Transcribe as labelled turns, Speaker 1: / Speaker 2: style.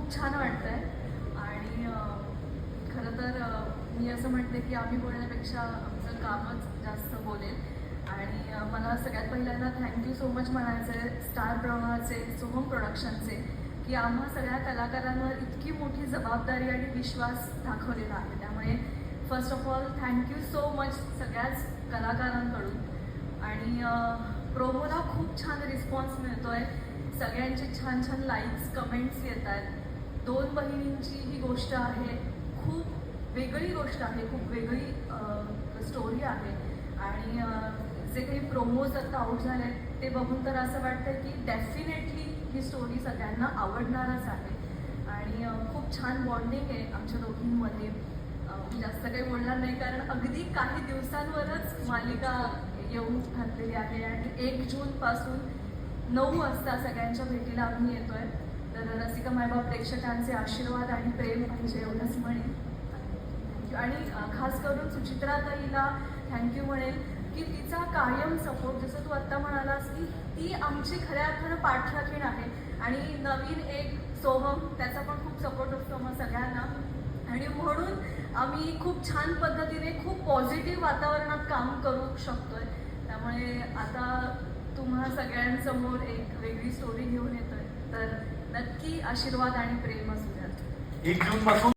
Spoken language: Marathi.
Speaker 1: खूप छान वाटतंय आणि खरं तर मी असं म्हणते की आम्ही बोलण्यापेक्षा आमचं कामच जास्त बोलेल. आणि मला सगळ्यात पहिल्यांदा थँक्यू सो मच म्हणायचं आहे स्टार प्रवाहाचे, सोहम प्रोडक्शनचे, की आम्हा सगळ्या कलाकारांवर इतकी मोठी जबाबदारी आणि विश्वास दाखवलेला आहे. त्यामुळे first of all thank you so much सगळ्याच कलाकारांकडून. आणि प्रोमोला खूप छान रिस्पॉन्स मिळतो आहे, सगळ्यांचे छान छान लाईक्स कमेंट्स येत आहेत. दोन बहिणींची ही गोष्ट आहे, खूप वेगळी गोष्ट आहे, खूप वेगळी स्टोरी आहे. आणि जे काही प्रोमोज आता आउट झाले आहेत ते बघून तर असं वाटतं की डेफिनेटली ही स्टोरी सगळ्यांना आवडणारच आहे. आणि खूप छान बॉन्डिंग आहे आमच्या दोघींमध्ये. मी जास्त काही बोलणार नाही कारण अगदी काही दिवसांवरच मालिका येऊन घातलेली आहे आणि 1 जूनपासून 9 वाजता सगळ्यांच्या भेटीला आम्ही येतोय. तर रसिका मायबाप प्रेक्षकांचे आशीर्वाद आणि प्रेम पाहिजे एवढंच म्हणेन. थँक्यू. आणि खास करून सुचित्राताईला थँक्यू म्हणेल की तिचा कायम सपोर्ट, जसं तू आत्ता म्हणालास की ती आमची खऱ्या अर्थानं पाठराखीण आहे. आणि नवीन एक सोहम, त्याचा पण खूप सपोर्ट असतो मग सगळ्यांना. आणि म्हणून आम्ही खूप छान पद्धतीने खूप पॉझिटिव्ह वातावरणात काम करू शकतोय. त्यामुळे आता तुम्हा सगळ्यांसमोर एक वेगळी स्टोरी घेऊन येतोय. तर नक्की आशीर्वाद आणि प्रेम असू द्या.
Speaker 2: 1 जून पासून